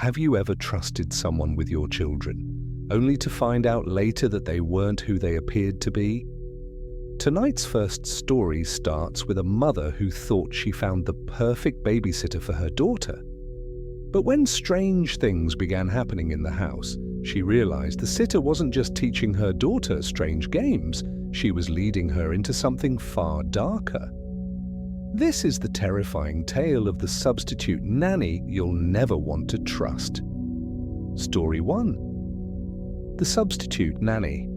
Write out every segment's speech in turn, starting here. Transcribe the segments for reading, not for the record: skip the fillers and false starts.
Have you ever trusted someone with your children, only to find out later that they weren't who they appeared to be? Tonight's first story starts with a mother who thought she found the perfect babysitter for her daughter. But when strange things began happening in the house, she realized the sitter wasn't just teaching her daughter strange games, she was leading her into something far darker. This is the terrifying tale of the substitute nanny you'll never want to trust. Story 1. The Substitute Nanny.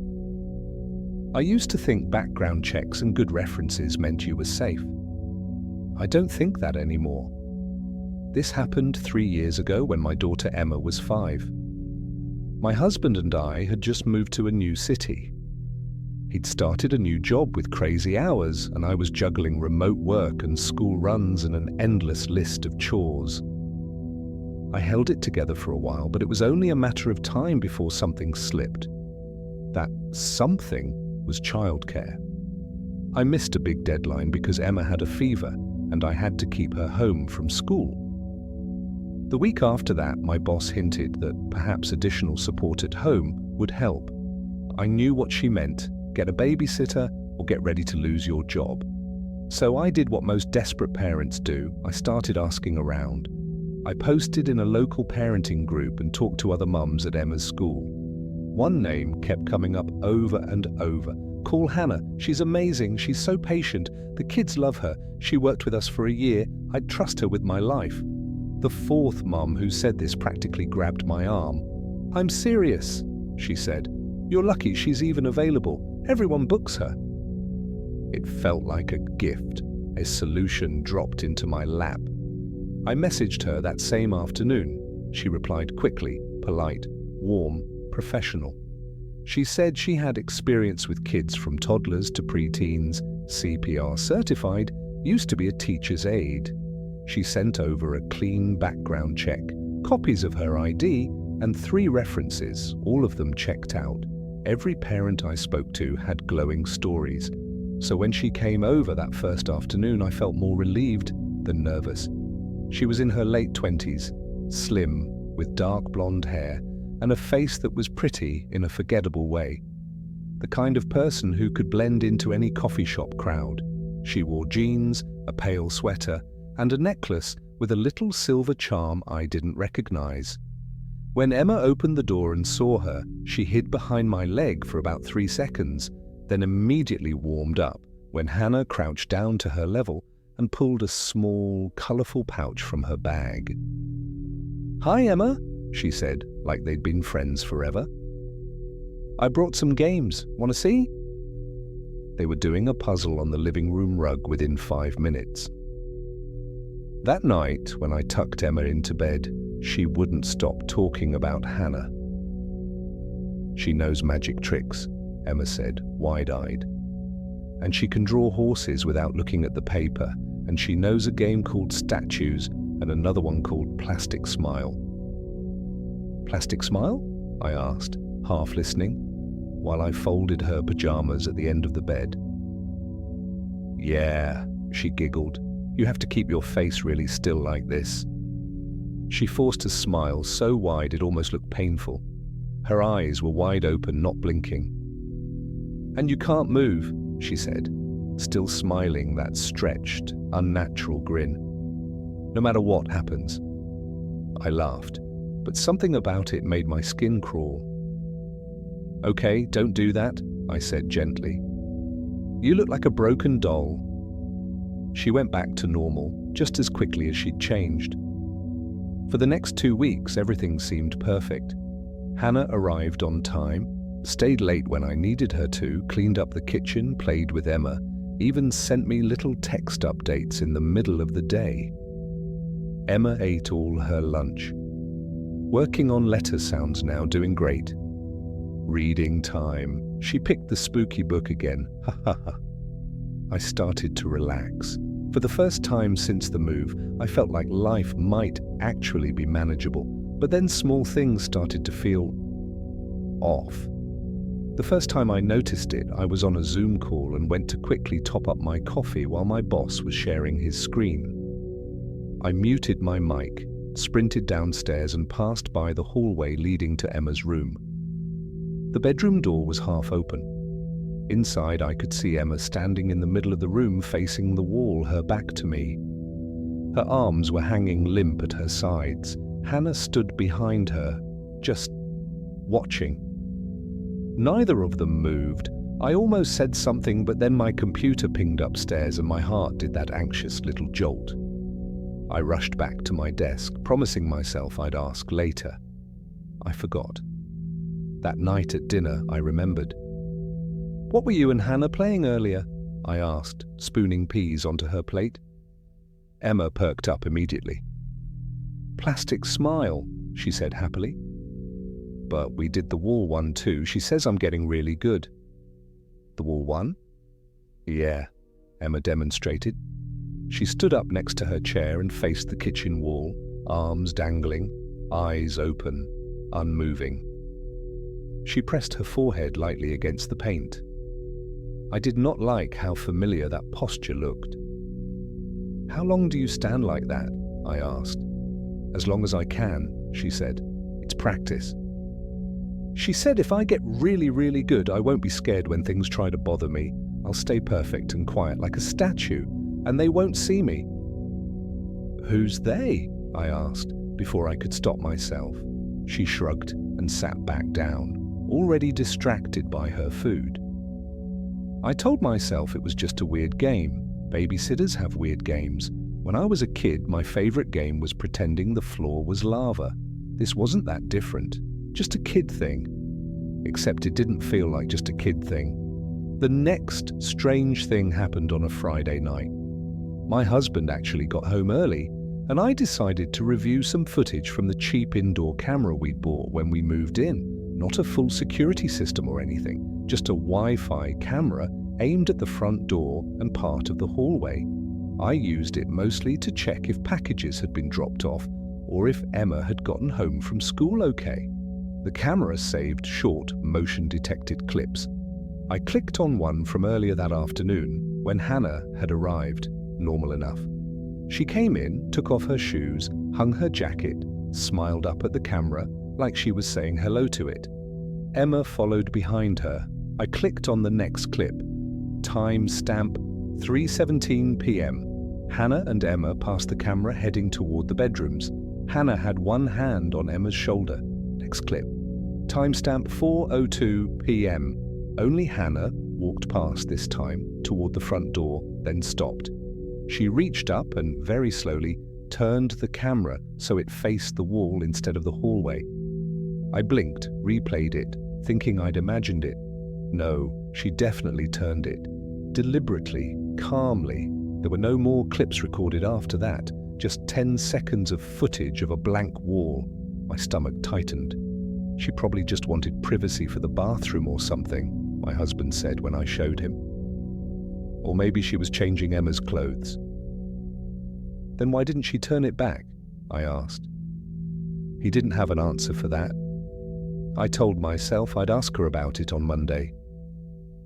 I used to think background checks and good references meant you were safe. I don't think that anymore. This happened 3 years ago when my daughter Emma was 5. My husband and I had just moved to a new city. He'd started a new job with crazy hours, and I was juggling remote work and school runs and an endless list of chores. I held it together for a while, but it was only a matter of time before something slipped. That something was childcare. I missed a big deadline because Emma had a fever, and I had to keep her home from school. The week after that, my boss hinted that perhaps additional support at home would help. I knew what she meant: get a babysitter or get ready to lose your job. So I did what most desperate parents do. I started asking around. I posted in a local parenting group and talked to other mums at Emma's school. One name kept coming up over and over. Call Hannah. She's amazing. She's so patient. The kids love her. She worked with us for a year. I'd trust her with my life. The fourth mum who said this practically grabbed my arm. I'm serious, she said. You're lucky she's even available. Everyone books her. It felt like a gift. A solution dropped into my lap. I messaged her that same afternoon. She replied quickly, polite, warm, professional. She said she had experience with kids from toddlers to preteens, CPR certified, used to be a teacher's aide. She sent over a clean background check, copies of her ID, and 3 references, all of them checked out. Every parent I spoke to had glowing stories. So when she came over that first afternoon, I felt more relieved than nervous. She was in her late 20s, slim, with dark blonde hair, and a face that was pretty in a forgettable way. The kind of person who could blend into any coffee shop crowd. She wore jeans, a pale sweater, and a necklace with a little silver charm I didn't recognize. When Emma opened the door and saw her, she hid behind my leg for about 3 seconds, then immediately warmed up when Hannah crouched down to her level and pulled a small, colorful pouch from her bag. Hi, Emma, she said, like they'd been friends forever. I brought some games. Want to see? They were doing a puzzle on the living room rug within 5 minutes. That night, when I tucked Emma into bed, she wouldn't stop talking about Hannah. She knows magic tricks, Emma said, wide-eyed. And she can draw horses without looking at the paper, and she knows a game called Statues and another one called Plastic Smile. Plastic Smile? I asked, half listening, while I folded her pajamas at the end of the bed. Yeah, she giggled. You have to keep your face really still like this. She forced a smile so wide it almost looked painful. Her eyes were wide open, not blinking. And you can't move, she said, still smiling that stretched, unnatural grin. No matter what happens. I laughed, but something about it made my skin crawl. Okay, don't do that, I said gently. You look like a broken doll. She went back to normal, just as quickly as she'd changed. For the next 2 weeks, everything seemed perfect. Hannah arrived on time, stayed late when I needed her to, cleaned up the kitchen, played with Emma, even sent me little text updates in the middle of the day. Emma ate all her lunch. Working on letter sounds now, doing great. Reading time. She picked the spooky book again. Ha ha ha. I started to relax. For the first time since the move, I felt like life might actually be manageable, but then small things started to feel off. The first time I noticed it, I was on a Zoom call and went to quickly top up my coffee while my boss was sharing his screen. I muted my mic, sprinted downstairs and passed by the hallway leading to Emma's room. The bedroom door was half open. Inside, I could see Emma standing in the middle of the room facing the wall, her back to me. Her arms were hanging limp at her sides. Hannah stood behind her, just watching. Neither of them moved. I almost said something, but then my computer pinged upstairs and my heart did that anxious little jolt. I rushed back to my desk, promising myself I'd ask later. I forgot. That night at dinner, I remembered. "What were you and Hannah playing earlier?" I asked, spooning peas onto her plate. Emma perked up immediately. "Plastic smile," she said happily. "But we did the wall one too. She says I'm getting really good." "The wall one?" "Yeah," Emma demonstrated. She stood up next to her chair and faced the kitchen wall, arms dangling, eyes open, unmoving. She pressed her forehead lightly against the paint. I did not like how familiar that posture looked. "How long do you stand like that?" I asked. "As long as I can," she said. "It's practice." She said if I get really, really good, I won't be scared when things try to bother me. I'll stay perfect and quiet like a statue, and they won't see me. "Who's they?" I asked, before I could stop myself. She shrugged and sat back down, already distracted by her food. I told myself it was just a weird game. Babysitters have weird games. When I was a kid, my favorite game was pretending the floor was lava. This wasn't that different, just a kid thing. Except it didn't feel like just a kid thing. The next strange thing happened on a Friday night. My husband actually got home early, and I decided to review some footage from the cheap indoor camera we'd bought when we moved in. Not a full security system or anything, just a Wi-Fi camera aimed at the front door and part of the hallway. I used it mostly to check if packages had been dropped off or if Emma had gotten home from school okay. The camera saved short, motion-detected clips. I clicked on one from earlier that afternoon when Hannah had arrived, normal enough. She came in, took off her shoes, hung her jacket, smiled up at the camera like she was saying hello to it. Emma followed behind her. I clicked on the next clip. Time stamp 3:17 p.m. Hannah and Emma passed the camera heading toward the bedrooms. Hannah had one hand on Emma's shoulder. Next clip. Timestamp 4:02 p.m. Only Hannah walked past this time toward the front door, then stopped. She reached up and very slowly turned the camera so it faced the wall instead of the hallway. I blinked, replayed it, thinking I'd imagined it. No, she definitely turned it. Deliberately, calmly. There were no more clips recorded after that, just 10 seconds of footage of a blank wall. My stomach tightened. She probably just wanted privacy for the bathroom or something, my husband said when I showed him. Or maybe she was changing Emma's clothes. Then why didn't she turn it back? I asked. He didn't have an answer for that. I told myself I'd ask her about it on Monday.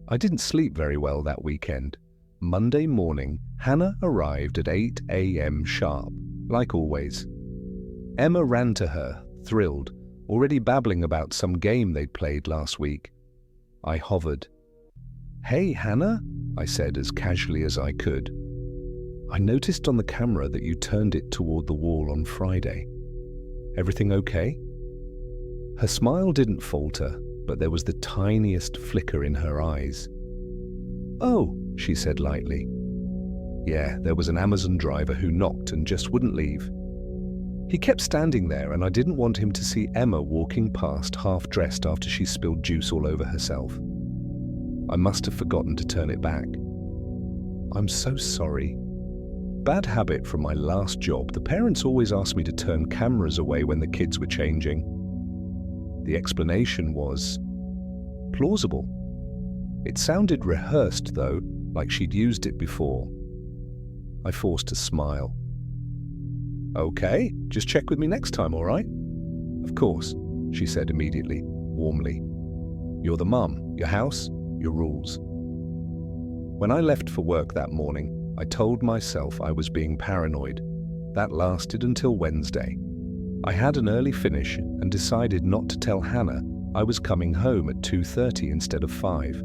I didn't sleep very well that weekend. Monday morning, Hannah arrived at 8 a.m. sharp, like always. Emma ran to her, thrilled, already babbling about some game they'd played last week. I hovered. "Hey, Hannah," I said as casually as I could. "I noticed on the camera that you turned it toward the wall on Friday. Everything okay?" Her smile didn't falter, but there was the tiniest flicker in her eyes. "Oh," she said lightly. "Yeah, there was an Amazon driver who knocked and just wouldn't leave. He kept standing there and I didn't want him to see Emma walking past half-dressed after she spilled juice all over herself. I must have forgotten to turn it back. I'm so sorry. Bad habit from my last job. The parents always asked me to turn cameras away when the kids were changing." The explanation was plausible. It sounded rehearsed, though, like she'd used it before. I forced a smile. "Okay, just check with me next time, all right?" "Of course," she said immediately, warmly. "You're the mum, your house, your rules." When I left for work that morning, I told myself I was being paranoid. That lasted until Wednesday. I had an early finish and decided not to tell Hannah I was coming home at 2:30 instead of 5.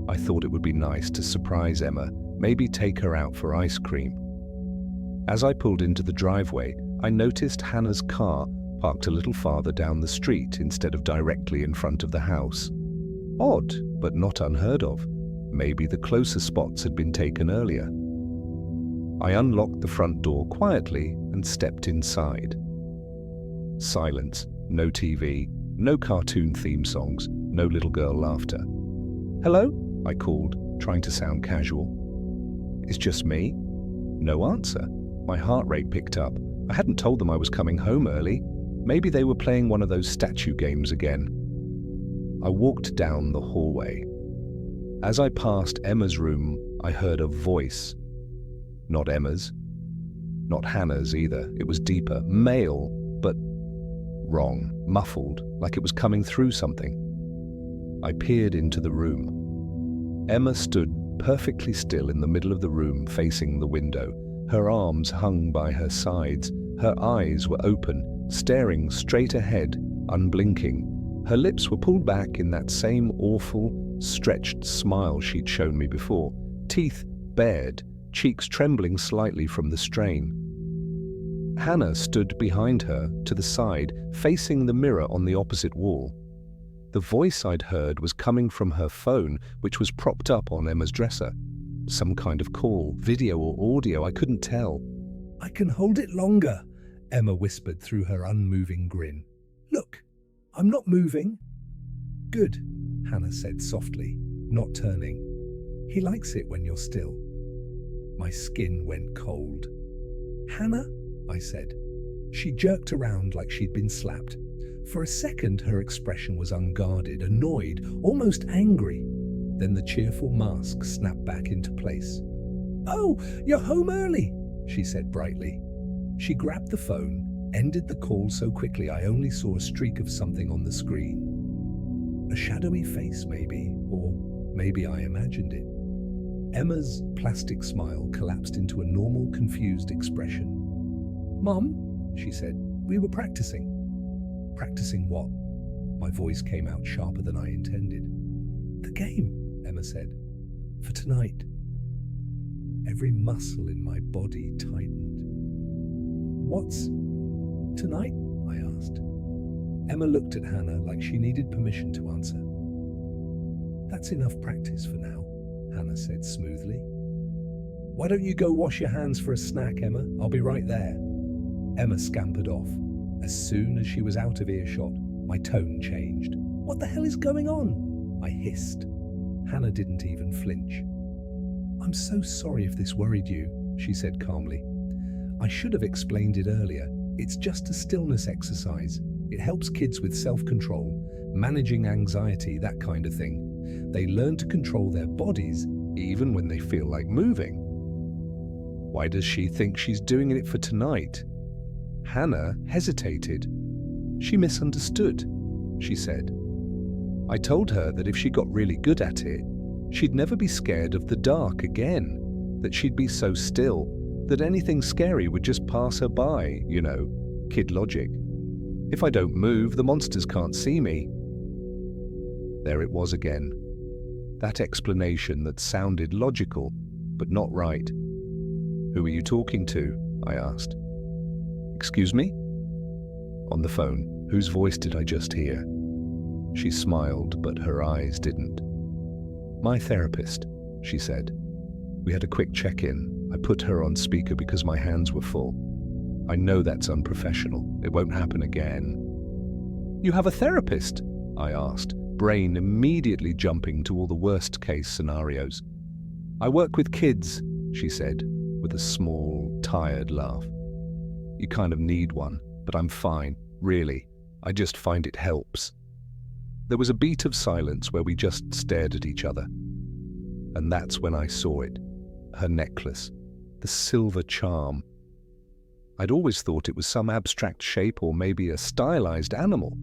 I thought it would be nice to surprise Emma, maybe take her out for ice cream. As I pulled into the driveway, I noticed Hannah's car parked a little farther down the street instead of directly in front of the house. Odd, but not unheard of. Maybe the closer spots had been taken earlier. I unlocked the front door quietly and stepped inside. Silence, no TV, no cartoon theme songs, no little girl laughter. "Hello?" I called, trying to sound casual. "It's just me." No answer. My heart rate picked up. I hadn't told them I was coming home early. Maybe they were playing one of those statue games again. I walked down the hallway. As I passed Emma's room, I heard a voice. Not Emma's. Not Hannah's either. It was deeper, male, but wrong, muffled, like it was coming through something. I peered into the room. Emma stood perfectly still in the middle of the room, facing the window. Her arms hung by her sides. Her eyes were open, staring straight ahead, unblinking. Her lips were pulled back in that same awful, stretched smile she'd shown me before. Teeth bared, cheeks trembling slightly from the strain. Hannah stood behind her, to the side, facing the mirror on the opposite wall. The voice I'd heard was coming from her phone, which was propped up on Emma's dresser. Some kind of call, video or audio, I couldn't tell. "I can hold it longer," Emma whispered through her unmoving grin. "Look, I'm not moving." "Good," Hannah said softly, not turning. "He likes it when you're still." My skin went cold. "Hannah?" I said. She jerked around like she'd been slapped. For a second, her expression was unguarded, annoyed, almost angry. Then the cheerful mask snapped back into place. "Oh, you're home early," she said brightly. She grabbed the phone, ended the call so quickly I only saw a streak of something on the screen. A shadowy face, maybe, or maybe I imagined it. Emma's plastic smile collapsed into a normal, confused expression. "Mum," she said, "we were practicing." "Practicing what?" My voice came out sharper than I intended. "The game," Emma said. "For tonight." Every muscle in my body tightened. "What's tonight?" I asked. Emma looked at Hannah like she needed permission to answer. "That's enough practice for now," Hannah said smoothly. "Why don't you go wash your hands for a snack, Emma? I'll be right there." Emma scampered off. As soon as she was out of earshot, my tone changed. "What the hell is going on?" I hissed. Hannah didn't even flinch. "I'm so sorry if this worried you," she said calmly. "I should have explained it earlier. It's just a stillness exercise. It helps kids with self-control, managing anxiety, that kind of thing. They learn to control their bodies even when they feel like moving." Why does she think she's doing it for tonight? Hannah hesitated. "She misunderstood," she said. "I told her that if she got really good at it, she'd never be scared of the dark again, that she'd be so still, that anything scary would just pass her by, you know, kid logic. If I don't move, the monsters can't see me." There it was again. That explanation that sounded logical, but not right. "Who are you talking to?" I asked. "Excuse me?" On the phone, whose voice did I just hear? She smiled, but her eyes didn't. "My therapist," she said. We had a quick check-in. I put her on speaker because my hands were full. "I know that's unprofessional. It won't happen again." "You have a therapist?" I asked, brain immediately jumping to all the worst-case scenarios. "I work with kids," she said, with a small, tired laugh. "You kind of need one, but I'm fine, really. I just find it helps." There was a beat of silence where we just stared at each other. And that's when I saw it. Her necklace. The silver charm. I'd always thought it was some abstract shape or maybe a stylized animal.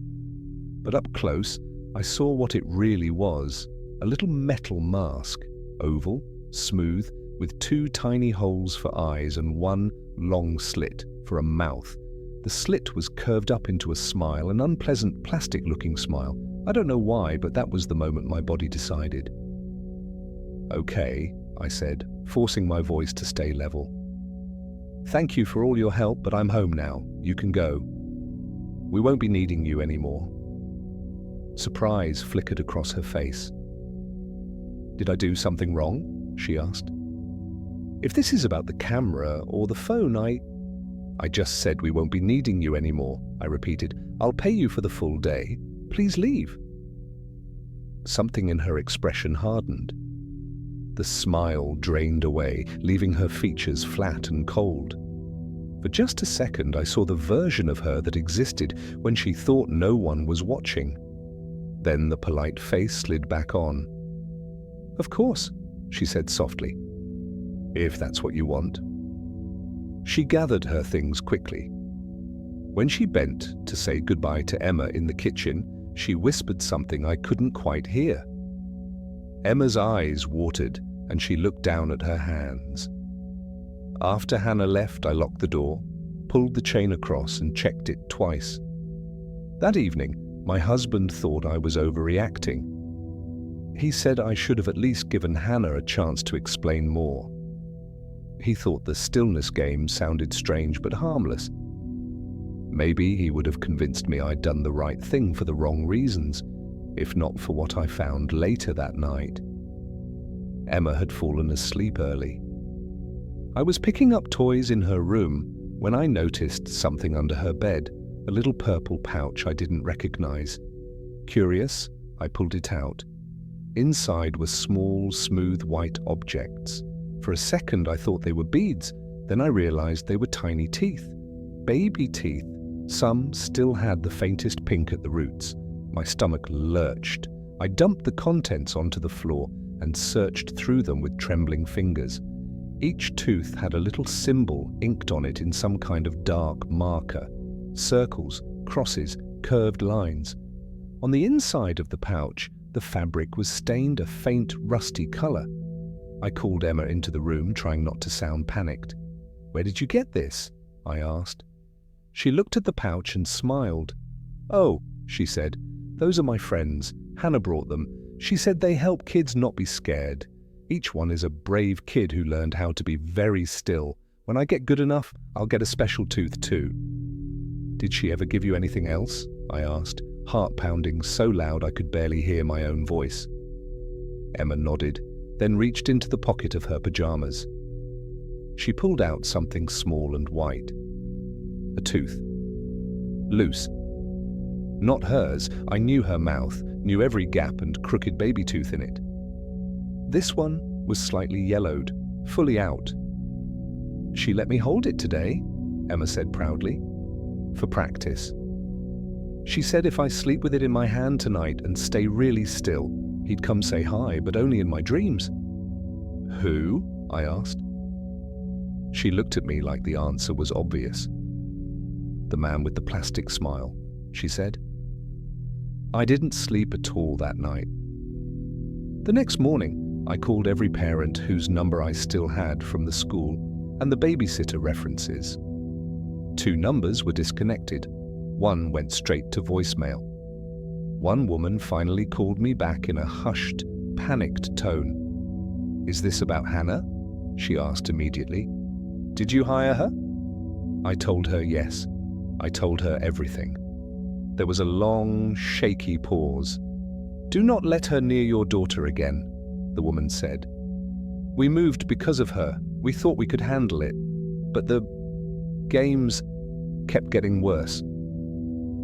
But up close, I saw what it really was. A little metal mask. Oval, smooth, with 2 tiny holes for eyes and 1 long slit for a mouth. The slit was curved up into a smile, an unpleasant plastic-looking smile. I don't know why, but that was the moment my body decided. "Okay," I said, forcing my voice to stay level. "Thank you for all your help, but I'm home now. You can go. We won't be needing you anymore." Surprise flickered across her face. "Did I do something wrong?" she asked. "If this is about the camera or the phone, I just said we won't be needing you anymore," I repeated. "I'll pay you for the full day. Please leave." Something in her expression hardened. The smile drained away, leaving her features flat and cold. For just a second, I saw the version of her that existed when she thought no one was watching. Then the polite face slid back on. "Of course," she said softly, "if that's what you want." She gathered her things quickly. When she bent to say goodbye to Emma in the kitchen, she whispered something I couldn't quite hear. Emma's eyes watered, and she looked down at her hands. After Hannah left, I locked the door, pulled the chain across, and checked it twice. That evening, my husband thought I was overreacting. He said I should have at least given Hannah a chance to explain more. He thought the stillness game sounded strange but harmless. Maybe he would have convinced me I'd done the right thing for the wrong reasons, if not for what I found later that night. Emma had fallen asleep early. I was picking up toys in her room when I noticed something under her bed, a little purple pouch I didn't recognize. Curious, I pulled it out. Inside were small, smooth white objects. For a second I thought they were beads, then I realized they were tiny teeth. Baby teeth. Some still had the faintest pink at the roots. My stomach lurched. I dumped the contents onto the floor and searched through them with trembling fingers. Each tooth had a little symbol inked on it in some kind of dark marker. Circles, crosses, curved lines. On the inside of the pouch, the fabric was stained a faint, rusty color. I called Emma into the room, trying not to sound panicked. "Where did you get this?" I asked. She looked at the pouch and smiled. "Oh," she said, "those are my friends. Hannah brought them. She said they help kids not be scared. Each one is a brave kid who learned how to be very still. When I get good enough, I'll get a special tooth too." "Did she ever give you anything else?" I asked, heart pounding so loud I could barely hear my own voice. Emma nodded, then reached into the pocket of her pajamas. She pulled out something small and white. A tooth. Loose. Not hers. I knew her mouth, knew every gap and crooked baby tooth in it. This one was slightly yellowed, fully out. "She let me hold it today," Emma said proudly. "For practice. She said if I sleep with it in my hand tonight and stay really still, he'd come say hi, but only in my dreams." "Who?" I asked. She looked at me like the answer was obvious. "The man with the plastic smile," she said. I didn't sleep at all that night. The next morning, I called every parent whose number I still had from the school and the babysitter references. 2 numbers were disconnected. 1 went straight to voicemail. One woman finally called me back in a hushed, panicked tone. "Is this about Hannah?" she asked immediately. "Did you hire her?" I told her yes. I told her everything. There was a long, shaky pause. "Do not let her near your daughter again," the woman said. "We moved because of her. We thought we could handle it. But the games kept getting worse."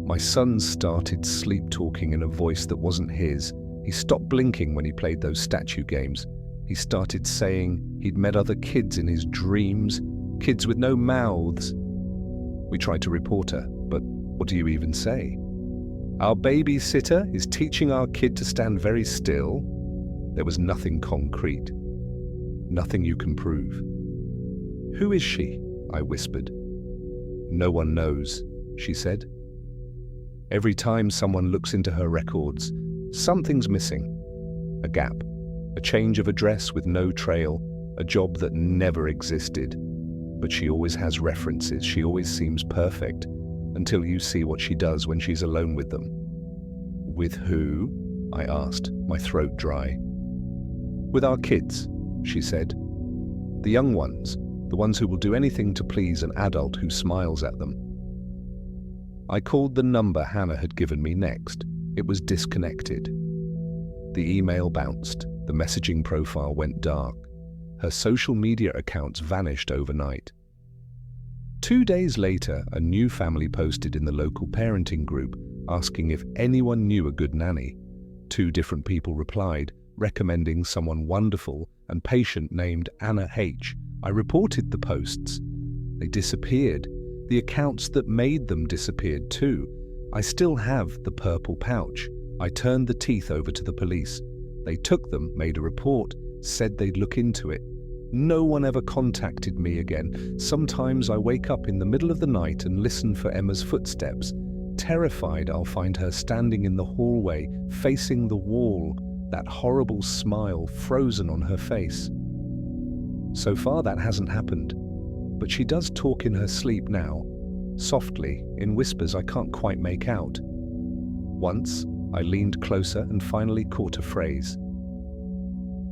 My son started sleep-talking in a voice that wasn't his. He stopped blinking when he played those statue games. He started saying he'd met other kids in his dreams, kids with no mouths. We tried to report her, but what do you even say? "Our babysitter is teaching our kid to stand very still." There was nothing concrete. "Nothing you can prove." "Who is she?" I whispered. "No one knows," she said. Every time someone looks into her records, something's missing. A gap, a change of address with no trail, a job that never existed. But she always has references, she always seems perfect. until you see what she does when she's alone with them." "With who?" I asked, my throat dry. "With our kids," she said. "The young ones, the ones who will do anything to please an adult who smiles at them." I called the number Hannah had given me next. It was disconnected. The email bounced, the messaging profile went dark. Her social media accounts vanished overnight. 2 days later, a new family posted in the local parenting group asking if anyone knew a good nanny. 2 different people replied, recommending someone wonderful and patient named Anna H. I reported the posts. They disappeared. The accounts that made them disappeared too. I still have the purple pouch. I turned the teeth over to the police. They took them, made a report, said they'd look into it. No one ever contacted me again. Sometimes I wake up in the middle of the night and listen for Emma's footsteps. Terrified I'll find her standing in the hallway, facing the wall, that horrible smile frozen on her face. So far that hasn't happened, but she does talk in her sleep now, softly, in whispers I can't quite make out. Once, I leaned closer and finally caught a phrase.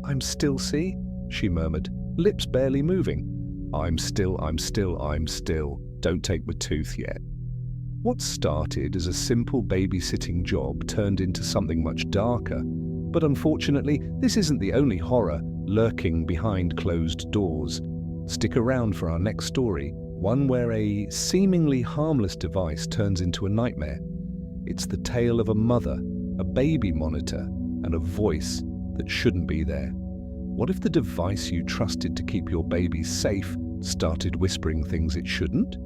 "I'm still, see?" she murmured, lips barely moving. I'm still. Don't take my tooth yet." What started as a simple babysitting job turned into something much darker. But unfortunately, this isn't the only horror lurking behind closed doors. Stick around for our next story, one where a seemingly harmless device turns into a nightmare. It's the tale of a mother, a baby monitor, and a voice that shouldn't be there. What if the device you trusted to keep your baby safe started whispering things it shouldn't?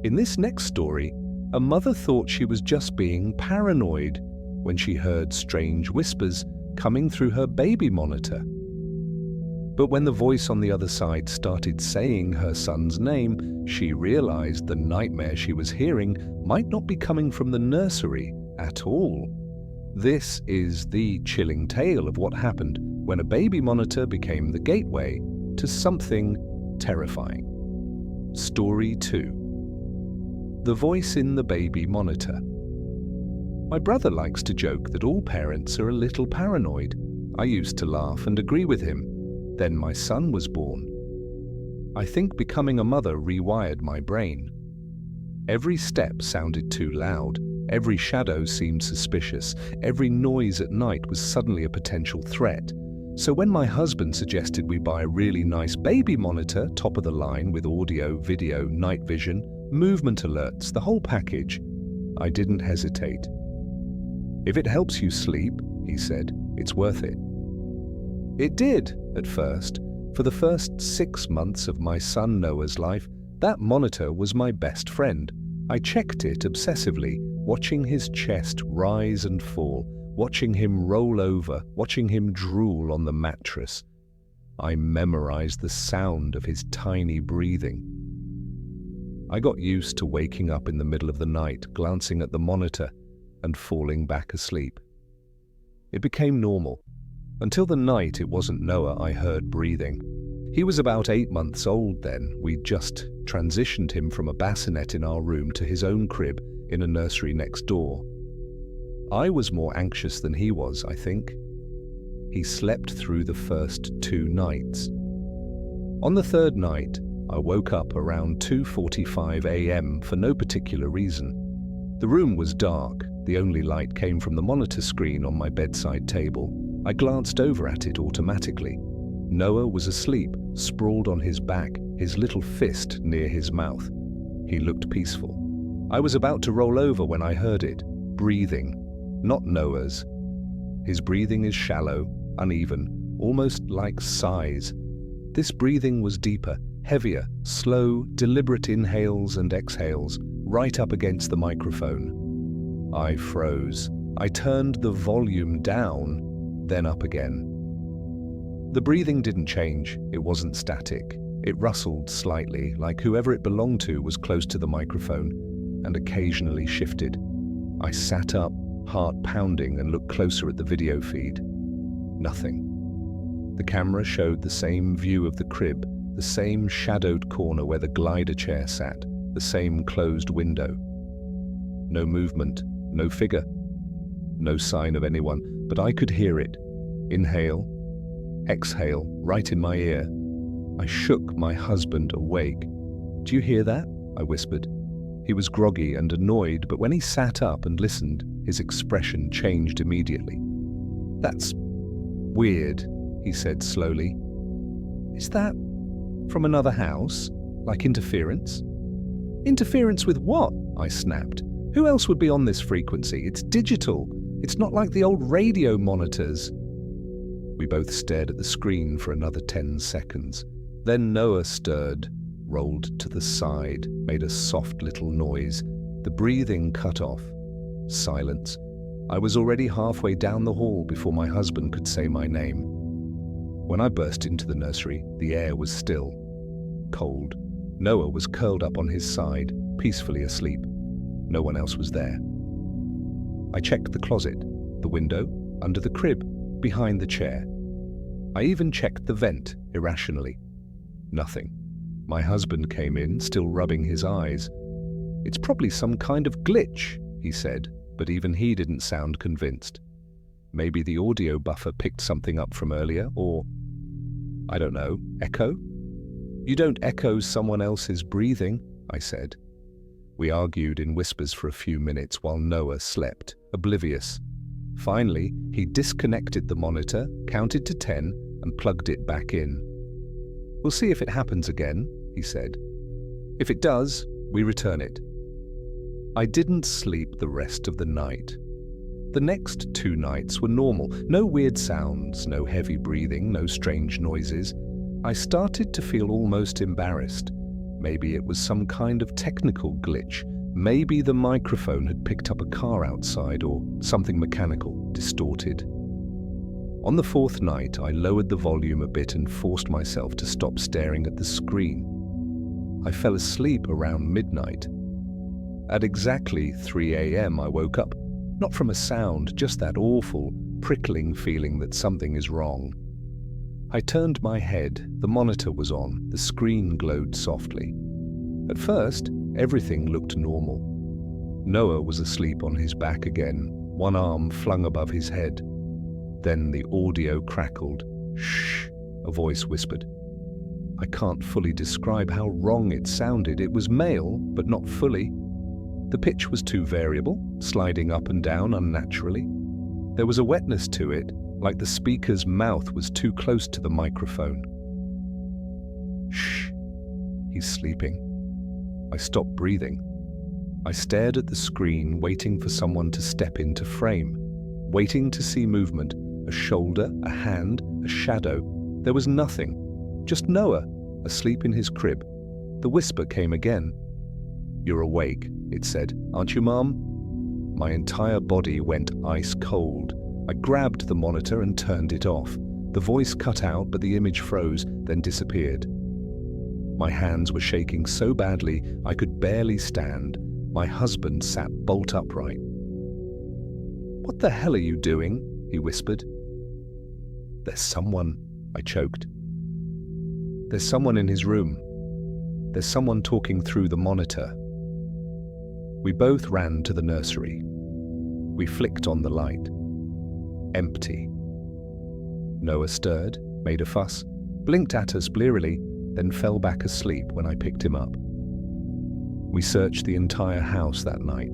In this next story, a mother thought she was just being paranoid when she heard strange whispers coming through her baby monitor. But when the voice on the other side started saying her son's name, she realized the nightmare she was hearing might not be coming from the nursery at all. This is the chilling tale of what happened when a baby monitor became the gateway to something terrifying. Story 2. The voice in the baby monitor. My brother likes to joke that all parents are a little paranoid. I used to laugh and agree with him. Then my son was born. I think becoming a mother rewired my brain. Every step sounded too loud. Every shadow seemed suspicious. Every noise at night was suddenly a potential threat. So when my husband suggested we buy a really nice baby monitor, top of the line with audio, video, night vision, movement alerts, the whole package, I didn't hesitate. "If it helps you sleep," he said, "it's worth it." It did, at first. For the first 6 months of my son Noah's life, that monitor was my best friend. I checked it obsessively, watching his chest rise and fall, watching him roll over, watching him drool on the mattress. I memorized the sound of his tiny breathing. I got used to waking up in the middle of the night, glancing at the monitor, and falling back asleep. It became normal. Until the night it wasn't Noah I heard breathing. He was about 8 months old then. We'd just transitioned him from a bassinet in our room to his own crib in a nursery next door. I was more anxious than he was, I think. He slept through the first 2 nights. On the 3rd night, I woke up around 2:45 a.m. for no particular reason. The room was dark. The only light came from the monitor screen on my bedside table. I glanced over at it automatically. Noah was asleep, sprawled on his back, his little fist near his mouth. He looked peaceful. I was about to roll over when I heard it, breathing, not Noah's. His breathing is shallow, uneven, almost like sighs. This breathing was deeper, heavier, slow, deliberate inhales and exhales, right up against the microphone. I froze. I turned the volume down, then up again. The breathing didn't change. It wasn't static. It rustled slightly, like whoever it belonged to was close to the microphone, and occasionally shifted. I sat up, heart pounding, and looked closer at the video feed. Nothing. The camera showed the same view of the crib, the same shadowed corner where the glider chair sat, the same closed window. No movement, no figure, no sign of anyone, but I could hear it. Inhale, exhale, right in my ear. I shook my husband awake. "Do you hear that?" I whispered. He was groggy and annoyed, but when he sat up and listened, his expression changed immediately. "That's weird," he said slowly. "Is that from another house? Like interference?" "Interference with what?" I snapped. "Who else would be on this frequency? It's digital. It's not like the old radio monitors." We both stared at the screen for another 10 seconds. Then Noah stirred, rolled to the side, made a soft little noise. The breathing cut off. Silence. I was already halfway down the hall before my husband could say my name. When I burst into the nursery, the air was still, cold. Noah was curled up on his side, peacefully asleep. No one else was there. I checked the closet, the window, under the crib, behind the chair. I even checked the vent, irrationally. Nothing. My husband came in, still rubbing his eyes. "It's probably some kind of glitch," he said, but even he didn't sound convinced. Maybe the audio buffer picked something up from earlier, or, I don't know, echo? "You don't echo someone else's breathing," I said. We argued in whispers for a few minutes while Noah slept, oblivious. Finally, he disconnected the monitor, counted to 10, and plugged it back in. "We'll see if it happens again," he said. "If it does, we return it." I didn't sleep the rest of the night. The next 2 nights were normal. No weird sounds, no heavy breathing, no strange noises. I started to feel almost embarrassed. Maybe it was some kind of technical glitch. Maybe the microphone had picked up a car outside, or something mechanical, distorted. On the 4th night, I lowered the volume a bit and forced myself to stop staring at the screen. I fell asleep around midnight. At exactly 3 a.m. I woke up, not from a sound, just that awful, prickling feeling that something is wrong. I turned my head. The monitor was on. The screen glowed softly. At first, everything looked normal. Noah was asleep on his back again, one arm flung above his head. Then the audio crackled. "Shh," a voice whispered. I can't fully describe how wrong it sounded. It was male, but not fully. The pitch was too variable, sliding up and down unnaturally. There was a wetness to it, like the speaker's mouth was too close to the microphone. "Shh, he's sleeping." I stopped breathing. I stared at the screen, waiting for someone to step into frame, waiting to see movement, a shoulder, a hand, a shadow. There was nothing, just Noah, asleep in his crib. The whisper came again. "You're awake," it said. "Aren't you, Mom?" My entire body went ice cold. I grabbed the monitor and turned it off. The voice cut out, but the image froze, then disappeared. My hands were shaking so badly I could barely stand. My husband sat bolt upright. "What the hell are you doing?" he whispered. "There's someone," I choked. "There's someone in his room. There's someone talking through the monitor." We both ran to the nursery. We flicked on the light. Empty. Noah stirred, made a fuss, blinked at us blearily, then fell back asleep when I picked him up. We searched the entire house that night.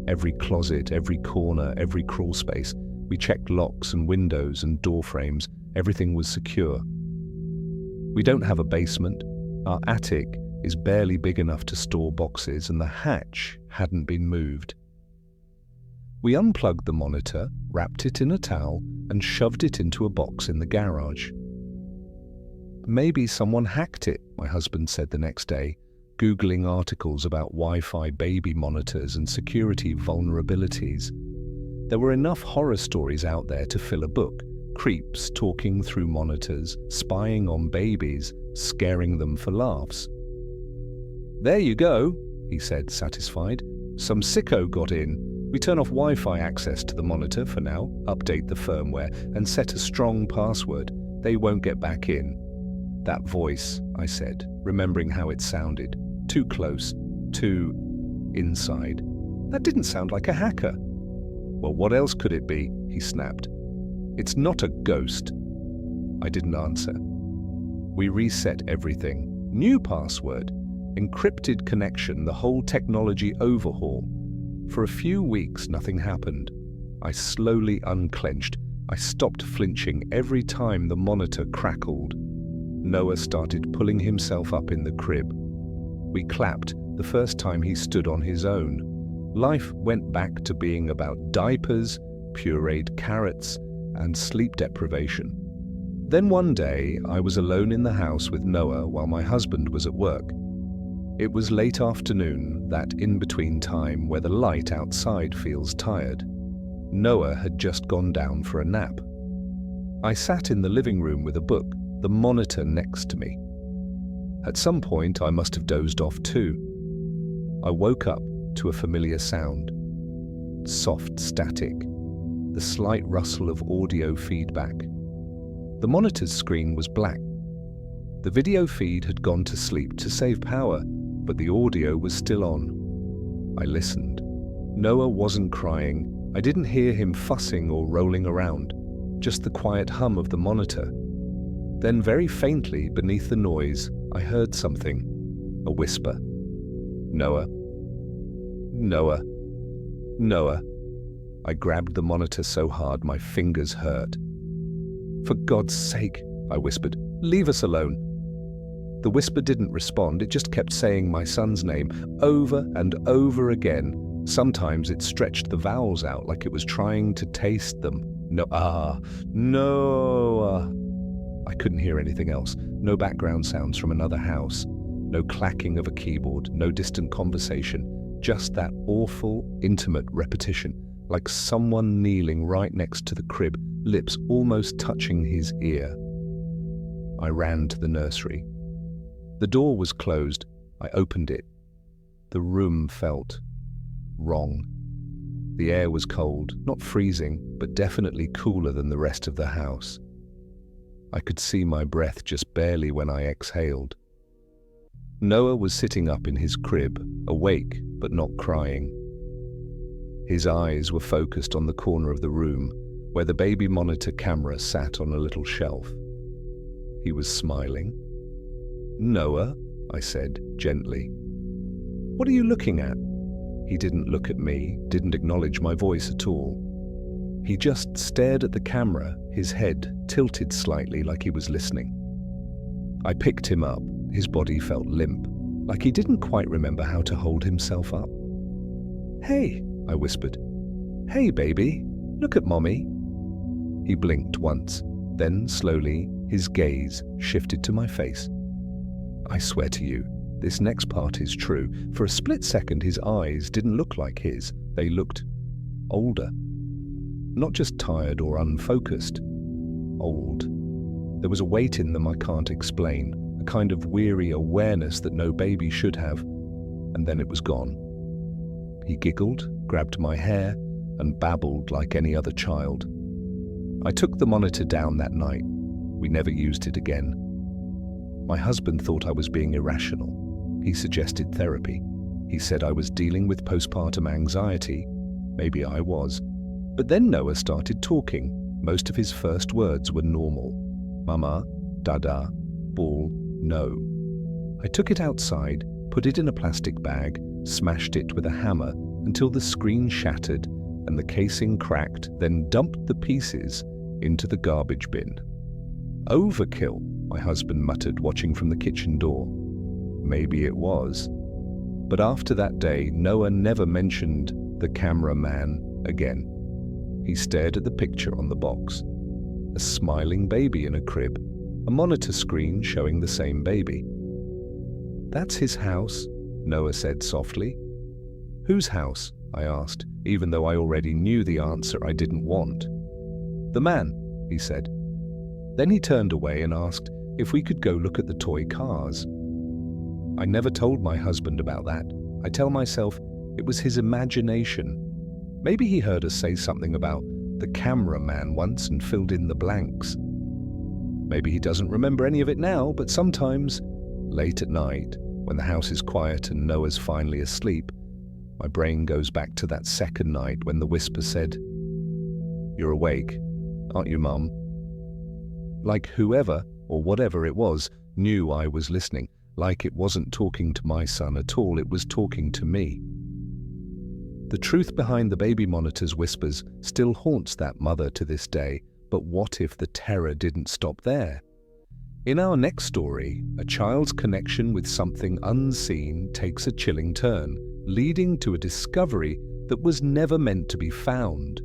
Every closet, every corner, every crawl space. We checked locks and windows and door frames. Everything was secure. We don't have a basement. Our attic is barely big enough to store boxes, and the hatch hadn't been moved. We unplugged the monitor, wrapped it in a towel, and shoved it into a box in the garage. "Maybe someone hacked it," my husband said the next day, Googling articles about Wi-Fi baby monitors and security vulnerabilities. There were enough horror stories out there to fill a book. Creeps talking through monitors, spying on babies, scaring them for laughs. "There you go," he said, satisfied. "Some sicko got in. We turn off Wi-Fi access to the monitor for now, update the firmware, and set a strong password. They won't get back in." "That voice," I said, remembering how it sounded. Too close, 2 inside. That didn't sound like a hacker. Well, what else could it be? He snapped. It's not a ghost. I didn't answer. We reset everything. New password, encrypted connection, the whole technology overhaul. For a few weeks, nothing happened. I slowly unclenched. I stopped flinching every time the monitor crackled. Noah started pulling himself up in the crib. We clapped the first time he stood on his own. Life went back to being about diapers, pureed carrots, and sleep deprivation. Then one day, I was alone in the house with Noah while my husband was at work. It was late afternoon, that in-between time where the light outside feels tired. Noah had just gone down for a nap. I sat in the living room with a book, the monitor next to me. At some point, I must have dozed off too. I woke up to a familiar sound. Soft static, the slight rustle of audio feedback. The monitor's screen was black. The video feed had gone to sleep to save power, but the audio was still on. I listened. Noah wasn't crying. I didn't hear him fussing or rolling around, just the quiet hum of the monitor. Then very faintly, beneath the noise, I heard something, a whisper. Noah. Noah. Noah. I grabbed the monitor so hard my fingers hurt. For God's sake, I whispered, leave us alone. The whisper didn't respond, it just kept saying my son's name over and over again. Sometimes it stretched the vowels out like it was trying to taste them. Noah. I couldn't hear anything else. No background sounds from another house. No clacking of a keyboard. No distant conversation. Just that awful, intimate repetition, like someone kneeling right next to the crib, lips almost touching his ear. I ran to the nursery. The door was closed. I opened it. The room felt wrong. The air was cold, not freezing, but definitely cooler than the rest of the house. I could see my breath just barely when I exhaled. Noah was sitting up in his crib, awake but not crying. His eyes were focused on the corner of the room, where the baby monitor camera sat on a little shelf. He was smiling. Noah, I said gently. What are you looking at? He didn't look at me, didn't acknowledge my voice at all. He just stared at the camera, his head tilted slightly like he was listening. I picked him up. His body felt limp, like he didn't quite remember how to hold himself up. Hey, I whispered. Hey, baby, look at Mommy. He blinked once, then slowly his gaze shifted to my face. I swear to you, this next part is true. For a split second, his eyes didn't look like his. They looked older. Not just tired or unfocused. Old. There was a weight in them I can't explain, a kind of weary awareness that no baby should have, and then it was gone. He giggled, grabbed my hair, and babbled like any other child. I took the monitor down that night. We never used it again. My husband thought I was being irrational. He suggested therapy. He said I was dealing with postpartum anxiety. Maybe I was. But then Noah started talking. Most of his first words were normal. Mama, Dada, ball, no. I took it outside, put it in a plastic bag, smashed it with a hammer until the screen shattered and the casing cracked, then dumped the pieces into the garbage bin. Overkill, my husband muttered, watching from the kitchen door. Maybe it was. But after that day, Noah never mentioned the cameraman again. He stared at the picture on the box. A smiling baby in a crib, a monitor screen showing the same baby. That's his house, Noah said softly. Whose house? I asked, even though I already knew the answer I didn't want. The man, he said. Then he turned away and asked if we could go look at the toy cars. I never told my husband about that. I tell myself it was his imagination. Maybe he heard us say something about the cameraman once and filled in the blanks. Maybe he doesn't remember any of it now, but sometimes, late at night, When the house is quiet and Noah's finally asleep, my brain goes back to that second night when the whisper said, "You're awake, aren't you, Mum?" Like whoever or whatever it was knew I was listening, like it wasn't talking to my son at all, it was talking to me. The truth behind the baby monitor's whispers still haunts that mother to this day, but what if the terror didn't stop there? In our next story, a child's connection with something unseen takes a chilling turn, leading to a discovery that was never meant to be found.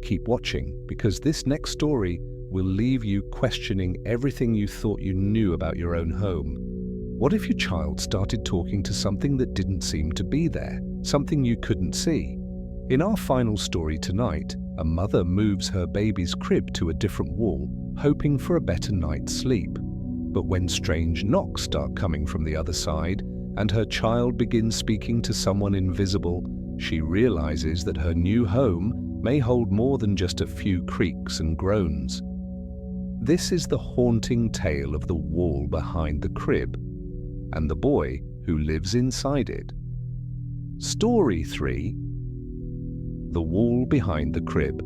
Keep watching, because this next story will leave you questioning everything you thought you knew about your own home. What if your child started talking to something that didn't seem to be there, something you couldn't see? In our final story tonight, a mother moves her baby's crib to a different wall, hoping for a better night's sleep. But when strange knocks start coming from the other side, and her child begins speaking to someone invisible, she realizes that her new home may hold more than just a few creaks and groans. This is the haunting tale of the wall behind the crib, and the boy who lives inside it. Story 3. The Wall Behind the Crib.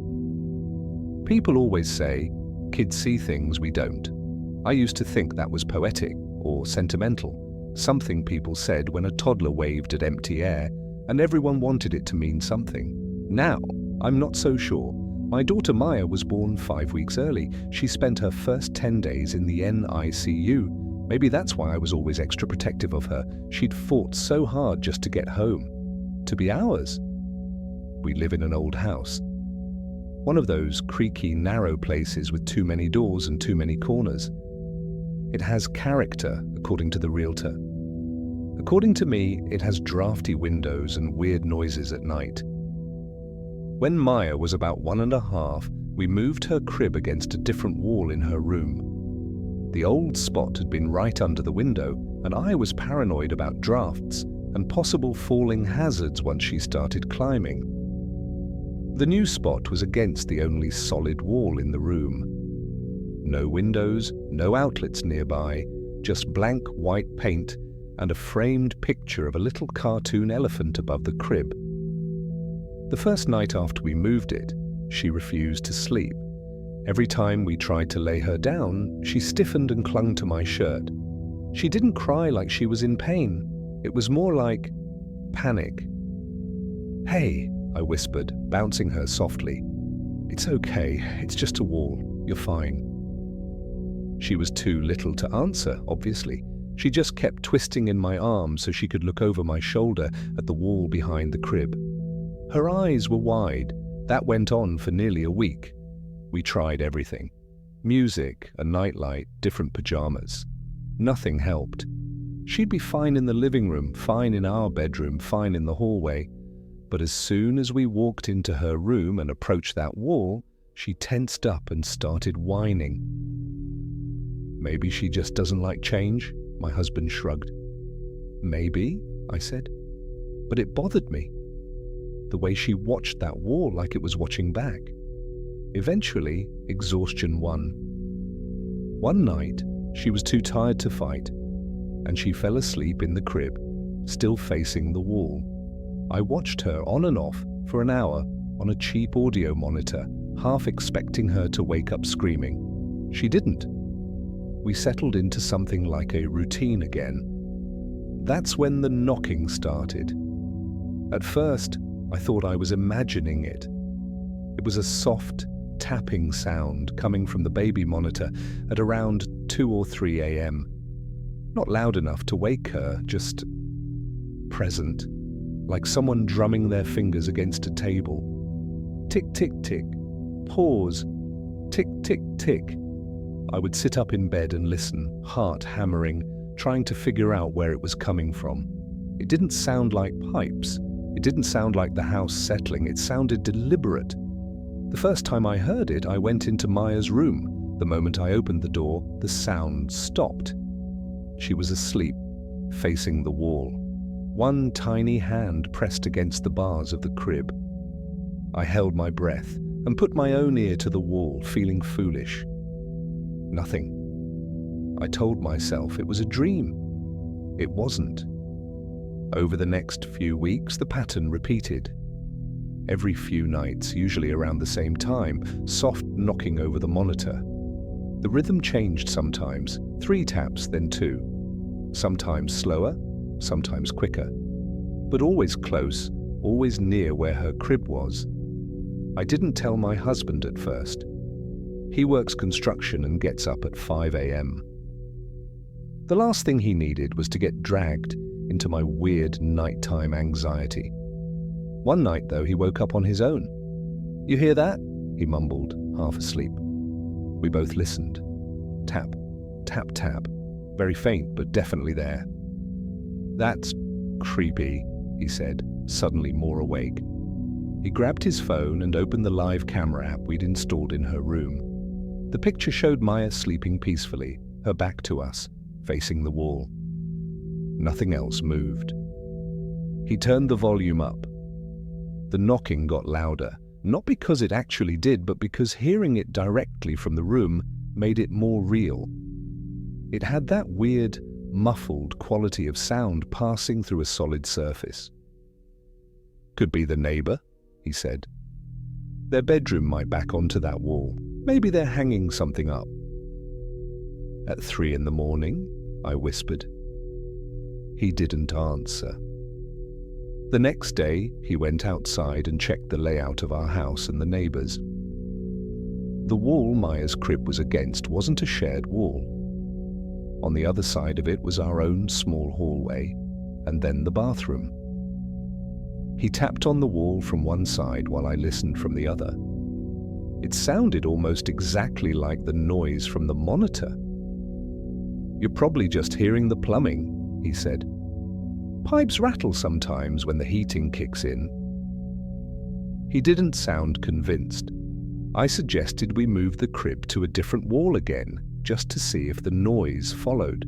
People always say, kids see things we don't. I used to think that was poetic or sentimental, something people said when a toddler waved at empty air, and everyone wanted it to mean something. Now, I'm not so sure. My daughter Maya was born 5 weeks early. She spent her first 10 days in the NICU. Maybe that's why I was always extra protective of her. She'd fought so hard just to get home, to be ours. We live in an old house. One of those creaky, narrow places with too many doors and too many corners. It has character, according to the realtor. According to me, it has drafty windows and weird noises at night. When Maya was about 1.5, we moved her crib against a different wall in her room. The old spot had been right under the window, and I was paranoid about drafts and possible falling hazards once she started climbing. The new spot was against the only solid wall in the room. No windows, no outlets nearby, just blank white paint and a framed picture of a little cartoon elephant above the crib. The first night after we moved it, she refused to sleep. Every time we tried to lay her down, she stiffened and clung to my shirt. She didn't cry like she was in pain. It was more like panic. "Hey," I whispered, bouncing her softly. "It's okay, it's just a wall, you're fine." She was too little to answer, obviously. She just kept twisting in my arm so she could look over my shoulder at the wall behind the crib. Her eyes were wide. That went on for nearly a week. We tried everything. Music, a nightlight, different pajamas. Nothing helped. She'd be fine in the living room, fine in our bedroom, fine in the hallway. But as soon as we walked into her room and approached that wall, she tensed up and started whining. "Maybe she just doesn't like change," my husband shrugged. "Maybe," I said. But it bothered me. The way she watched that wall like it was watching back. Eventually, exhaustion won. One night, she was too tired to fight, and she fell asleep in the crib, still facing the wall. I watched her on and off for an hour on a cheap audio monitor, half expecting her to wake up screaming. She didn't. We settled into something like a routine again. That's when the knocking started. At first, I thought I was imagining it. It was a soft, tapping sound coming from the baby monitor at around 2 or 3 a.m. Not loud enough to wake her, just present, like someone drumming their fingers against a table. Tick, tick, tick. Pause. Tick, tick, tick. I would sit up in bed and listen, heart hammering, trying to figure out where it was coming from. It didn't sound like pipes. It didn't sound like the house settling. It sounded deliberate. The first time I heard it, I went into Maya's room. The moment I opened the door, the sound stopped. She was asleep, facing the wall. One tiny hand pressed against the bars of the crib. I held my breath and put my own ear to the wall, feeling foolish. Nothing. I told myself it was a dream. It wasn't. Over the next few weeks, the pattern repeated. Every few nights, usually around the same time, soft knocking over the monitor. The rhythm changed sometimes, 3 taps, then 2. Sometimes slower, sometimes quicker. But always close, always near where her crib was. I didn't tell my husband at first. He works construction and gets up at 5 a.m. The last thing he needed was to get dragged into my weird nighttime anxiety. One night, though, he woke up on his own. "You hear that?" he mumbled, half asleep. We both listened. Tap, tap, tap. Very faint, but definitely there. "That's creepy," he said, suddenly more awake. He grabbed his phone and opened the live camera app we'd installed in her room. The picture showed Maya sleeping peacefully, her back to us, facing the wall. Nothing else moved. He turned the volume up. The knocking got louder, not because it actually did, but because hearing it directly from the room made it more real. It had that weird, muffled quality of sound passing through a solid surface. "Could be the neighbor," he said. "Their bedroom might back onto that wall. Maybe they're hanging something up." "At 3 in the morning?" I whispered. He didn't answer. The next day, he went outside and checked the layout of our house and the neighbors. The wall Maya's crib was against wasn't a shared wall. On the other side of it was our own small hallway, and then the bathroom. He tapped on the wall from one side while I listened from the other. It sounded almost exactly like the noise from the monitor. "You're probably just hearing the plumbing," he said. "Pipes rattle sometimes when the heating kicks in." He didn't sound convinced. I suggested we move the crib to a different wall again, just to see if the noise followed.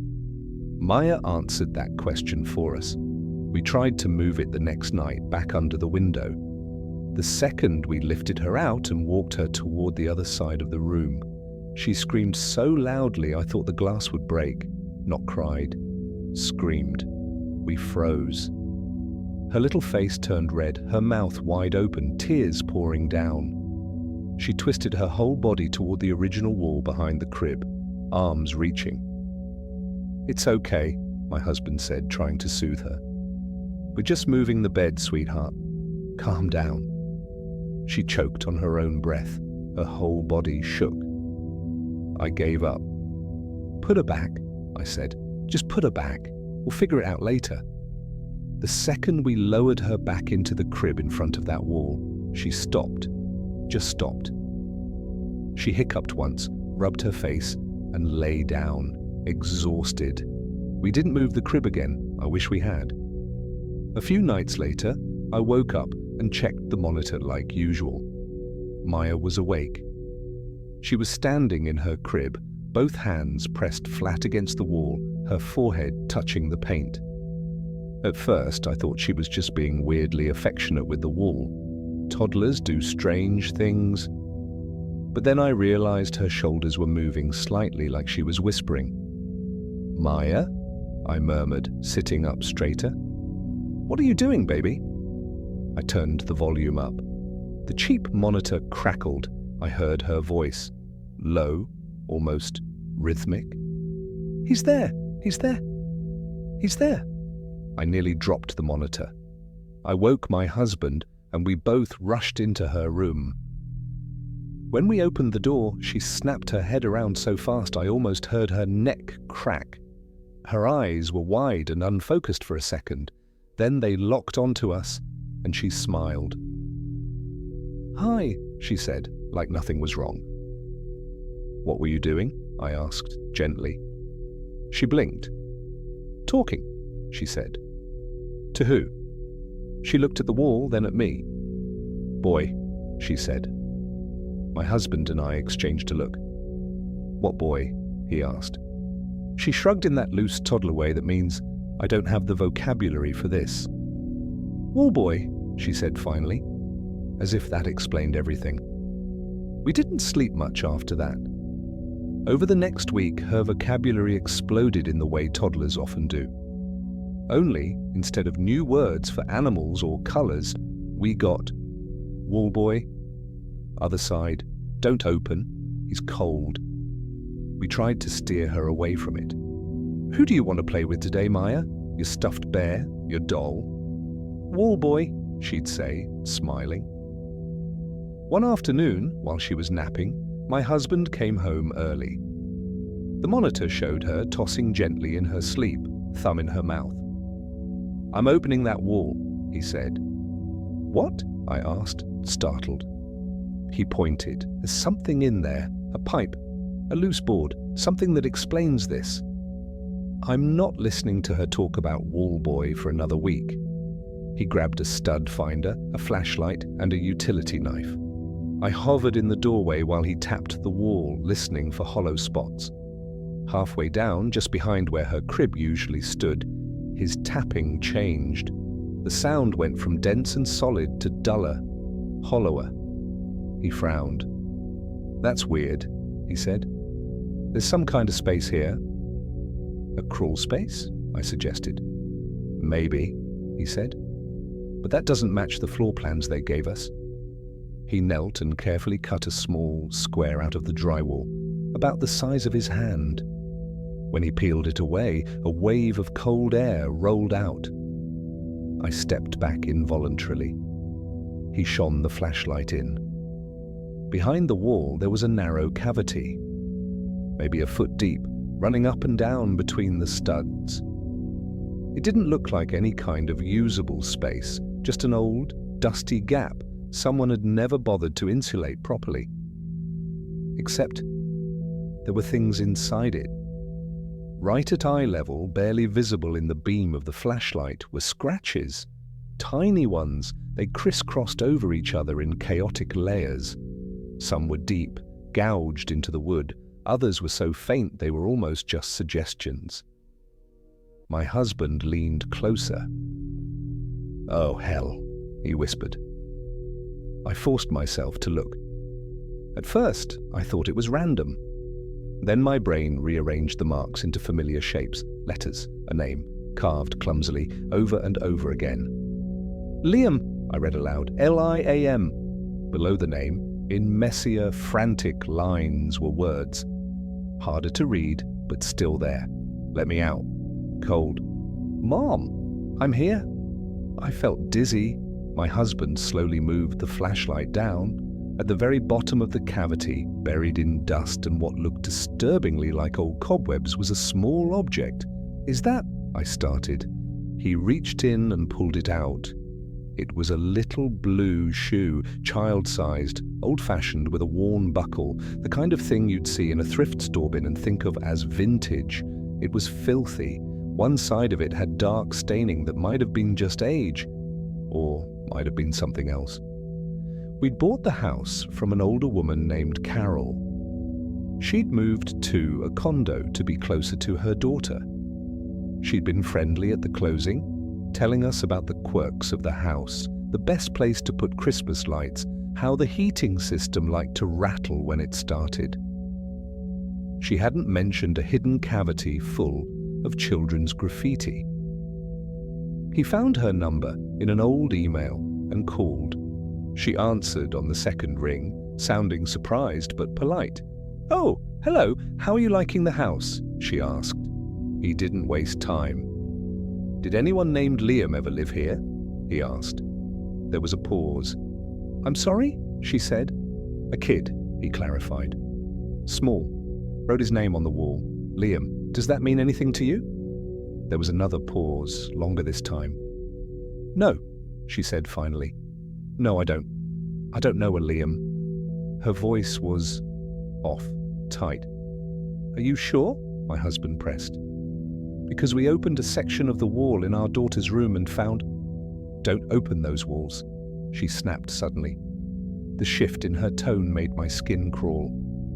Maya answered that question for us. We tried to move it the next night back under the window. The second we lifted her out and walked her toward the other side of the room, she screamed so loudly I thought the glass would break. Not cried, screamed. We froze. Her little face turned red, her mouth wide open, tears pouring down. She twisted her whole body toward the original wall behind the crib, arms reaching. "It's okay," my husband said, trying to soothe her. "We're just moving the bed, sweetheart. Calm down." She choked on her own breath. Her whole body shook. I gave up. "Put her back," I said. "Just put her back. We'll figure it out later." The second we lowered her back into the crib in front of that wall, she stopped. Just stopped. She hiccuped once, rubbed her face, and lay down, exhausted. We didn't move the crib again. I wish we had. A few nights later, I woke up and checked the monitor like usual. Maya was awake. She was standing in her crib, both hands pressed flat against the wall, her forehead touching the paint. At first, I thought she was just being weirdly affectionate with the wall. Toddlers do strange things. But then I realized her shoulders were moving slightly, like she was whispering. "Maya?" I murmured, sitting up straighter. "What are you doing, baby?" I turned the volume up. The cheap monitor crackled. I heard her voice, low, almost rhythmic. "He's there! He's there! He's there!" I nearly dropped the monitor. I woke my husband, and we both rushed into her room. When we opened the door, she snapped her head around so fast I almost heard her neck crack. Her eyes were wide and unfocused for a second. Then they locked onto us, and she smiled. "Hi," she said, like nothing was wrong. "What were you doing?" I asked, gently. She blinked. "Talking," she said. "To who?" She looked at the wall, then at me. "Boy," she said. My husband and I exchanged a look. "What boy?" he asked. She shrugged in that loose toddler way that means I don't have the vocabulary for this. "Wall boy," she said finally, as if that explained everything. We didn't sleep much after that. Over the next week, her vocabulary exploded in the way toddlers often do. Only, instead of new words for animals or colors, we got wall boy, other side, don't open, he's cold. We tried to steer her away from it. Who do you want to play with today, Maya? Your stuffed bear? Your doll? Wall boy, she'd say, smiling. One afternoon, while she was napping, my husband came home early. The monitor showed her tossing gently in her sleep, thumb in her mouth. I'm opening that wall, he said. What? I asked, startled. He pointed. There's something in there, a pipe, a loose board, something that explains this. I'm not listening to her talk about wall boy for another week. He grabbed a stud finder, a flashlight, and a utility knife. I hovered in the doorway while he tapped the wall, listening for hollow spots. Halfway down, just behind where her crib usually stood, his tapping changed. The sound went from dense and solid to duller, hollower. He frowned. That's weird, he said. There's some kind of space here. A crawl space? I suggested. Maybe, he said. But that doesn't match the floor plans they gave us. He knelt and carefully cut a small square out of the drywall, about the size of his hand. When he peeled it away, a wave of cold air rolled out. I stepped back involuntarily. He shone the flashlight in. Behind the wall there was a narrow cavity, maybe a foot deep, running up and down between the studs. It didn't look like any kind of usable space, just an old, dusty gap someone had never bothered to insulate properly. Except there were things inside it. Right at eye level, barely visible in the beam of the flashlight, were scratches. Tiny ones, they crisscrossed over each other in chaotic layers. Some were deep, gouged into the wood. Others were so faint they were almost just suggestions. My husband leaned closer. Oh, hell, he whispered. I forced myself to look. At first, I thought it was random. Then my brain rearranged the marks into familiar shapes, letters, a name, carved clumsily, over and over again. Liam, I read aloud, L-I-A-M. Below the name, in messier, frantic lines, were words. Harder to read, but still there. Let me out. Cold. Mom, I'm here. I felt dizzy. My husband slowly moved the flashlight down. At the very bottom of the cavity, buried in dust and what looked disturbingly like old cobwebs, was a small object. Is that? I started. He reached in and pulled it out. It was a little blue shoe, child-sized, old-fashioned with a worn buckle, the kind of thing you'd see in a thrift store bin and think of as vintage. It was filthy. One side of it had dark staining that might have been just age, or might have been something else. We'd bought the house from an older woman named Carol. She'd moved to a condo to be closer to her daughter. She'd been friendly at the closing, telling us about the quirks of the house, the best place to put Christmas lights, how the heating system liked to rattle when it started. She hadn't mentioned a hidden cavity full of children's graffiti. He found her number in an old email and called. She answered on the second ring, sounding surprised but polite. "Oh, hello, how are you liking the house?" she asked. He didn't waste time. "Did anyone named Liam ever live here?" he asked. There was a pause. "I'm sorry?" she said. "A kid," he clarified. "Small. Wrote his name on the wall. Liam. Does that mean anything to you?" There was another pause, longer this time. "No," she said finally. "No, I don't. I don't know a Liam." Her voice was off, tight. "Are you sure?" my husband pressed. "Because we opened a section of the wall in our daughter's room and found—" "Don't open those walls," she snapped suddenly. The shift in her tone made my skin crawl.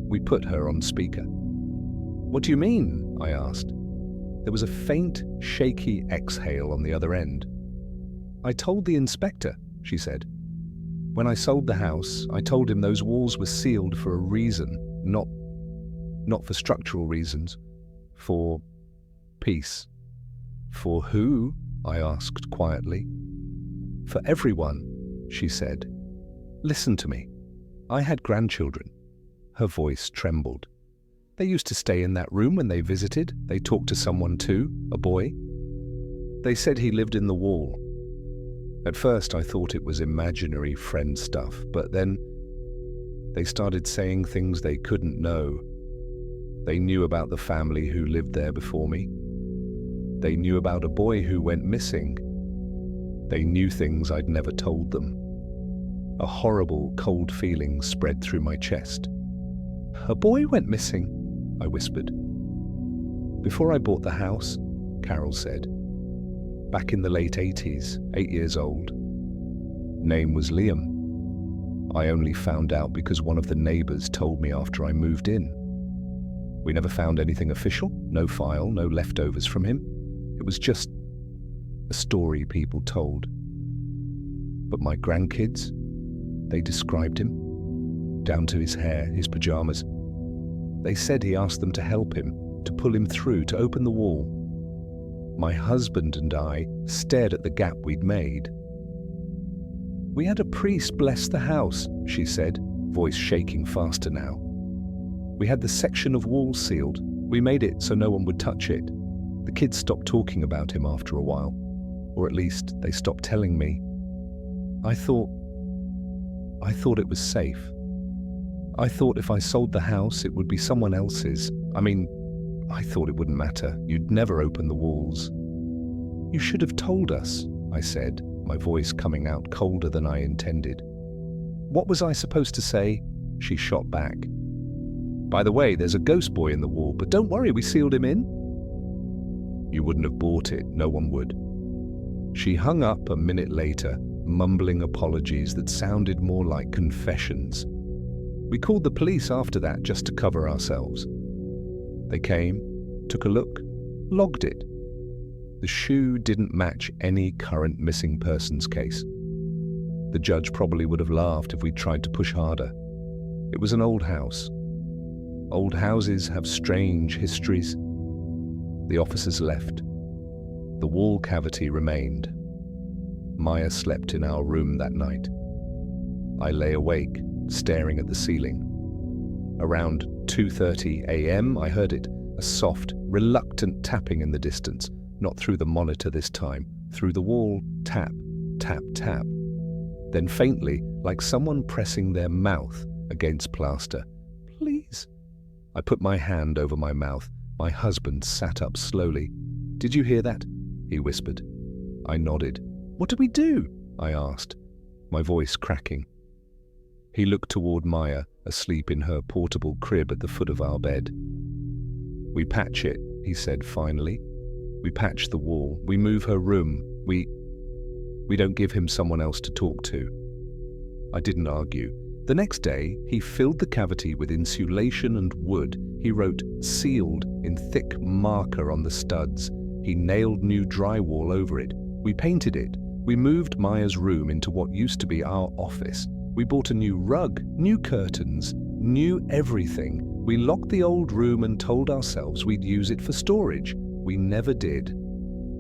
We put her on speaker. "What do you mean?" I asked. There was a faint, shaky exhale on the other end. "I told the inspector," she said. "When I sold the house, I told him those walls were sealed for a reason, not for structural reasons, for peace." For who? I asked quietly. For everyone, she said. Listen to me. I had grandchildren. Her voice trembled. They used to stay in that room when they visited. They talked to someone too, a boy. They said he lived in the wall. At first I thought it was imaginary friend stuff, but then they started saying things they couldn't know. They knew about the family who lived there before me. They knew about a boy who went missing. They knew things I'd never told them. A horrible, cold feeling spread through my chest. A boy went missing, I whispered. Before I bought the house, Carol said. Back in the late 80s, 8 years old. Name was Liam. I only found out because one of the neighbors told me after I moved in. We never found anything official, no file, no leftovers from him. It was just a story people told. But my grandkids, they described him, down to his hair, his pajamas. They said he asked them to help him, to pull him through, to open the wall. My husband and I stared at the gap we'd made. We had a priest bless the house, she said, voice shaking faster now. We had the section of wall sealed. We made it so no one would touch it. The kids stopped talking about him after a while, or at least they stopped telling me. I thought it was safe. I thought if I sold the house, it would be someone else's. I thought it wouldn't matter. You'd never open the walls. You should have told us, I said, my voice coming out colder than I intended. What was I supposed to say? She shot back. By the way, there's a ghost boy in the wall, but don't worry, we sealed him in. You wouldn't have bought it, no one would. She hung up a minute later, mumbling apologies that sounded more like confessions. We called the police after that just to cover ourselves. They came, took a look, logged it. The shoe didn't match any current missing persons case. The judge probably would have laughed if we'd tried to push harder. It was an old house. Old houses have strange histories. The officers left. The wall cavity remained. Maya slept in our room that night. I lay awake, staring at the ceiling. Around 2:30 a.m., I heard it, a soft, reluctant tapping in the distance, not through the monitor this time, through the wall, tap, tap, tap. Then faintly, like someone pressing their mouth against plaster. Please. I put my hand over my mouth. My husband sat up slowly. Did you hear that? He whispered. I nodded. What do we do? I asked, my voice cracking. He looked toward Maya, asleep in her portable crib at the foot of our bed. We patch it, he said finally. We patch the wall. We move her room. We don't give him someone else to talk to. I didn't argue. The next day, he filled the cavity with insulation and wood. He wrote sealed in thick marker on the studs. He nailed new drywall over it. We painted it. We moved Maya's room into what used to be our office. We bought a new rug, new curtains, new everything. We locked the old room and told ourselves we'd use it for storage. We never did.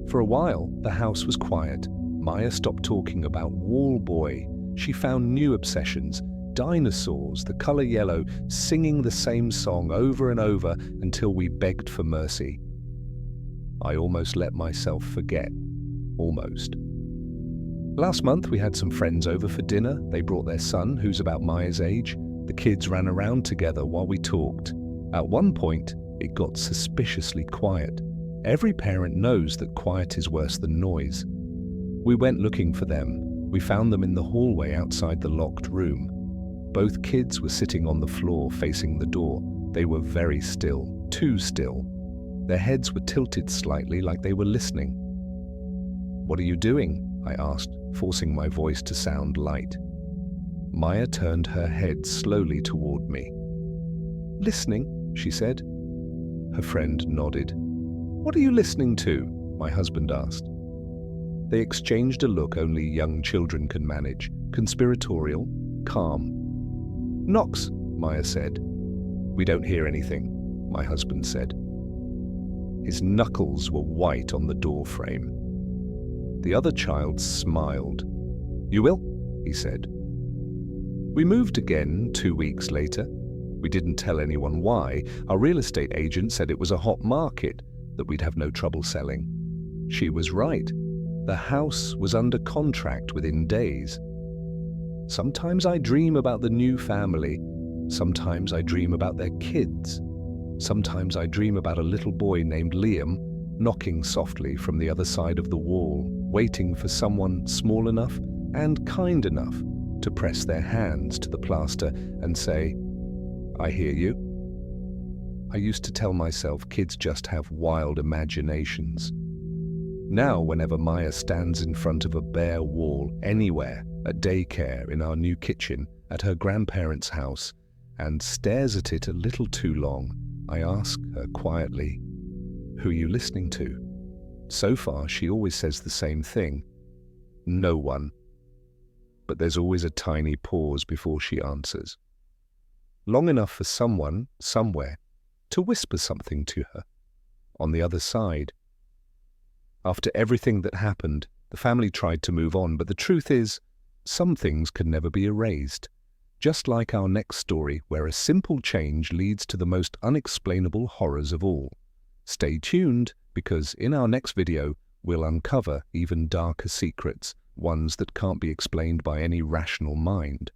For a while, the house was quiet. Maya stopped talking about Wall Boy. She found new obsessions. Dinosaurs, the color yellow, singing the same song over and over until we begged for mercy. I almost let myself forget. Almost. Last month we had some friends over for dinner. They brought their son, who's about Maya's age. The kids ran around together while we talked. At one point, it got suspiciously quiet. Every parent knows that quiet is worse than noise. We went looking for them. We found them in the hallway outside the locked room. Both kids were sitting on the floor facing the door. They were very still, too still. Their heads were tilted slightly like they were listening. What are you doing? I asked, forcing my voice to sound light. Maya turned her head slowly toward me. Listening, she said. Her friend nodded. What are you listening to? My husband asked. They exchanged a look only young children can manage, conspiratorial, calm. Knocks, Maya said. We don't hear anything, my husband said. His knuckles were white on the door frame. The other child smiled. "You will?" he said. We moved again 2 weeks later. We didn't tell anyone why. Our real estate agent said it was a hot market, that we'd have no trouble selling. She was right. The house was under contract within days. Sometimes I dream about the new family. Sometimes I dream about their kids. Sometimes I dream about a little boy named Liam knocking softly from the other side of the wall, waiting for someone small enough and kind enough to press their hands to the plaster and say, "I hear you." I used to tell myself kids just have wild imaginations. Now, whenever Maya stands in front of a bare wall, anywhere, at daycare, in our new kitchen, at her grandparents' house, and stares at it a little too long, I ask her quietly, "Who are you listening to?" So far, she always says the same thing, "No one." But there's always a tiny pause before she answers. Long enough for someone, somewhere, to whisper something to her. On the other side. After everything that happened, the family tried to move on, but the truth is, some things can never be erased. Just like our next story, where a simple change leads to the most unexplainable horrors of all. Stay tuned, because in our next video, we'll uncover even darker secrets, ones that can't be explained by any rational mind.